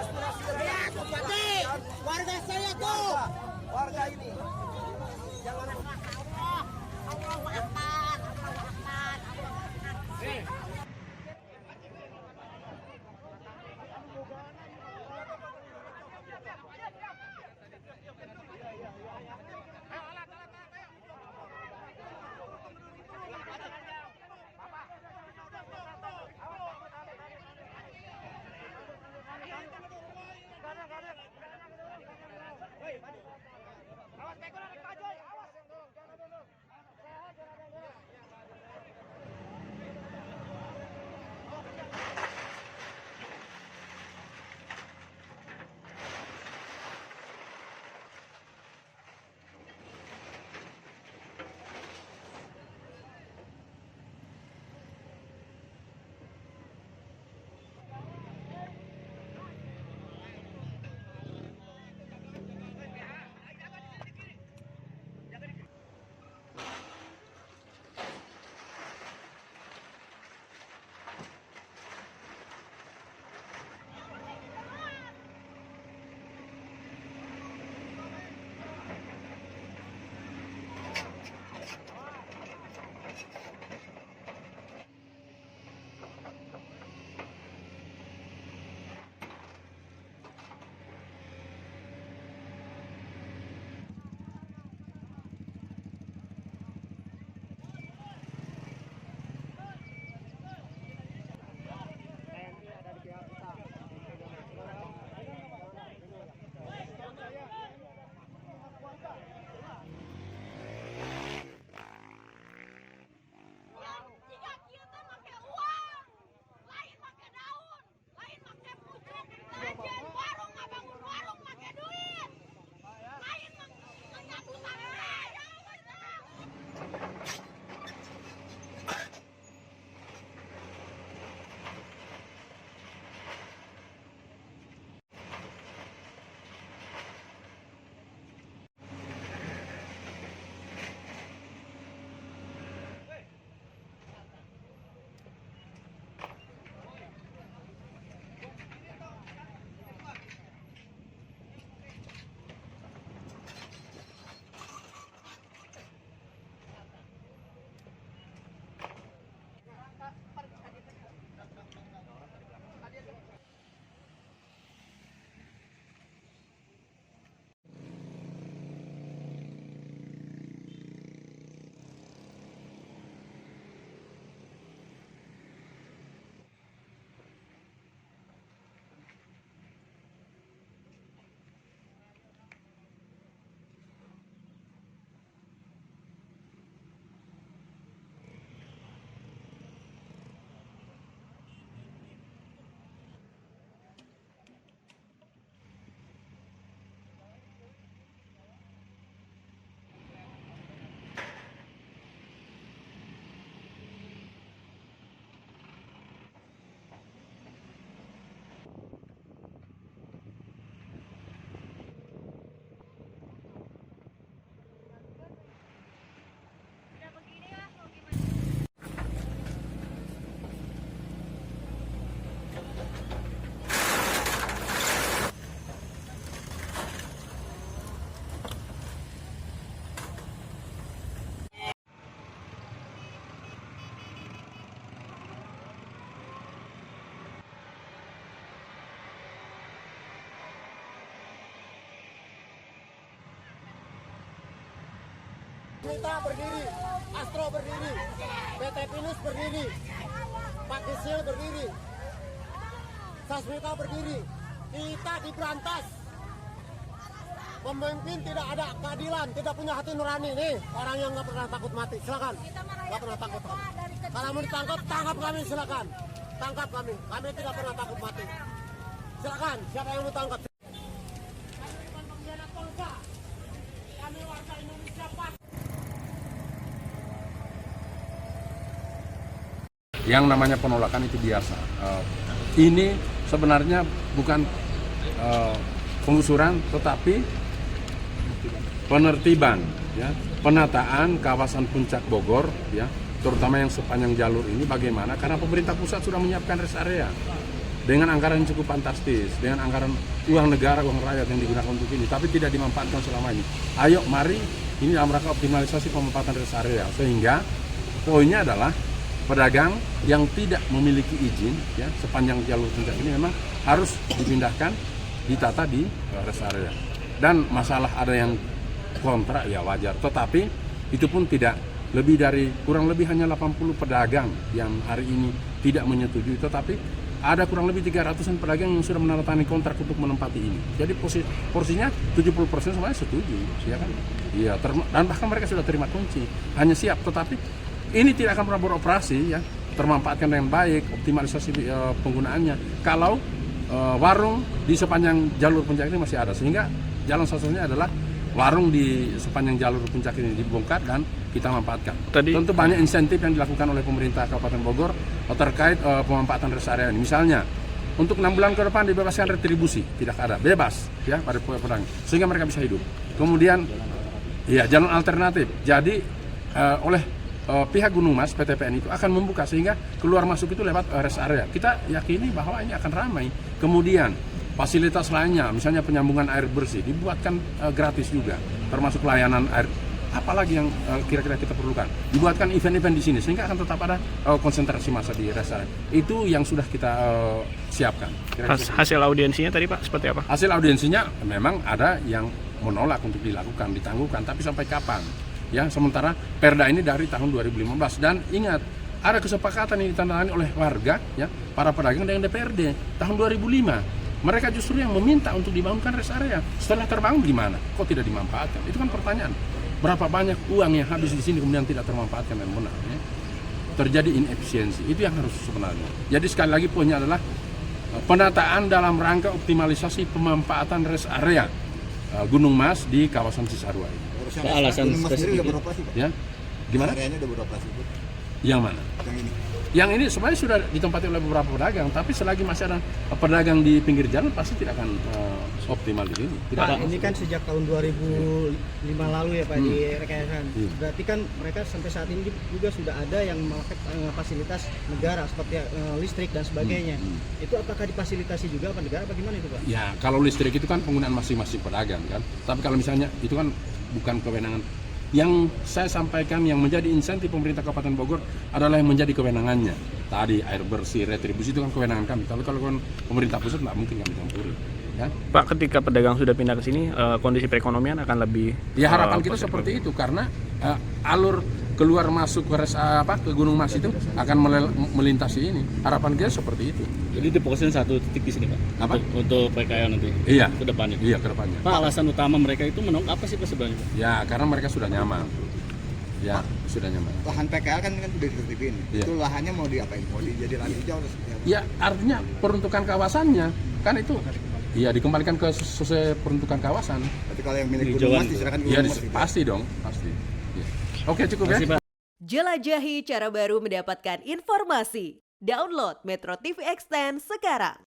Aspirasi warga saya tuh. Warga ini. Jangan Allahu Akbar. Mitra berdiri, Astro berdiri, PT Pinus berdiri, Pak Kisil berdiri, Sasmita berdiri. Kita diberantas. Pemimpin tidak ada keadilan, tidak punya hati nurani. Nih orang yang nggak pernah takut mati, silakan. Nggak pernah takut. Kalau mau ditangkap, tangkap kami silakan. Tangkap kami. Kami tidak pernah takut mati. Silakan. Siapa yang mau tangkap? Kami bukan pengkhianat bangsa. Kami warga Indonesia Pak. Yang namanya penolakan itu biasa. Ini sebenarnya bukan penggusuran, tetapi penertiban, ya, penataan kawasan Puncak Bogor, ya, terutama yang sepanjang jalur ini. Bagaimana? Karena pemerintah pusat sudah menyiapkan rest area dengan anggaran yang cukup fantastis, dengan anggaran uang negara, uang rakyat yang digunakan untuk ini, tapi tidak dimanfaatkan selama ini. Ayo, mari ini dalam rangka optimalisasi pemanfaatan rest area, sehingga poinnya adalah pedagang yang tidak memiliki izin ya sepanjang jalur puncak ini memang harus dipindahkan, ditata di rest area. Dan masalah ada yang kontrak ya wajar, tetapi itu pun tidak lebih dari kurang lebih hanya 80 pedagang yang hari ini tidak menyetujui, tetapi ada kurang lebih 300-an pedagang yang sudah menandatangani kontrak untuk menempati ini. Jadi porsinya 70% semuanya setuju, ya kan? Iya, dan bahkan mereka sudah terima kunci, hanya siap. Tetapi ini tidak akan pernah beroperasi, ya, termanfaatkan dengan baik, optimalisasi penggunaannya. Kalau warung di sepanjang jalur puncak ini masih ada, sehingga jalan satu-satunya adalah warung di sepanjang jalur puncak ini dibongkar dan kita manfaatkan. Tentu banyak insentif yang dilakukan oleh pemerintah Kabupaten Bogor terkait pemanfaatan rest area ini. Misalnya, untuk 6 bulan ke depan dibebaskan retribusi, tidak ada, bebas ya pada pedagang, sehingga mereka bisa hidup. Kemudian, ya jalan alternatif. Jadi oleh pihak Gunung Mas PTPN itu akan membuka sehingga keluar masuk itu lewat rest area. Kita yakini bahwa ini akan ramai. Kemudian fasilitas lainnya, misalnya penyambungan air bersih dibuatkan gratis juga, termasuk layanan air. Apalagi yang kira-kira kita perlukan, dibuatkan event-event di sini sehingga akan tetap ada konsentrasi massa di rest area. Itu yang sudah kita siapkan. Hasil audiensinya tadi Pak seperti apa? Hasil audiensinya memang ada yang menolak untuk dilakukan, ditangguhkan, tapi sampai kapan? Ya, sementara Perda ini dari tahun 2015 dan ingat ada kesepakatan yang ditandatangani oleh warga, ya, para pedagang dengan DPRD tahun 2005. Mereka justru yang meminta untuk dibangunkan rest area. Setelah terbangun gimana? Kok tidak dimanfaatkan? Itu kan pertanyaan. Berapa banyak uang yang habis di sini kemudian tidak termanfaatkan dan benar? Ya? Terjadi inefisiensi. Itu yang harus sebenarnya. Jadi sekali lagi poinnya adalah penataan dalam rangka optimalisasi pemanfaatan rest area Gunung Mas di kawasan Cisarua. Alasan spesifik Ya, gimana? Areanya udah beroperasi. Yang mana? Yang ini sebenarnya sudah ditempati oleh beberapa pedagang, tapi selagi masih ada pedagang di pinggir jalan pasti tidak akan optimal di sini. Pak, ini kan sejak tahun 2005 lalu ya Pak di rekayasa. Berarti kan mereka sampai saat ini juga sudah ada yang memakai fasilitas negara seperti listrik dan sebagainya. Itu apakah difasilitasi juga apa negara? Bagaimana itu Pak? Ya, kalau listrik itu kan penggunaan masing-masing pedagang kan. Tapi kalau misalnya itu kan bukan kewenangan. Yang saya sampaikan yang menjadi insentif pemerintah Kabupaten Bogor adalah yang menjadi kewenangannya. Tadi air bersih, retribusi itu kan kewenangan kami. Kalau pemerintah pusat nggak mungkin kami campuri. Ya. Pak, ketika pedagang sudah pindah ke sini, kondisi perekonomian akan lebih. Ya harapan kita seperti itu karena alur keluar masuk ke Gunung Mas itu akan melintasi ini. Harapan kita seperti itu. Jadi difokusin satu titik di sini Pak. Apa? Untuk PKL nanti. Iya. Ke depannya. Iya, ke depannya. Pak, alasan utama mereka itu menolak apa sih Pak sebenarnya? Ya, karena mereka sudah nyaman. Ya, sudah nyaman. Lahan PKL kan udah ditertibin. Iya. Itu lahannya mau diapain? Mau dijadi lahan hijau? Ya, artinya peruntukan kawasannya kan itu. Iya, dikembalikan ke sesuai peruntukan kawasan. Berarti kalau yang milik Gunung Mas diserahkan ke Iya, Gunung Mas. pasti dong, pasti. Ya. Oke, cukup ya. Jelajahi cara baru mendapatkan informasi. Download Metro TV Extend sekarang.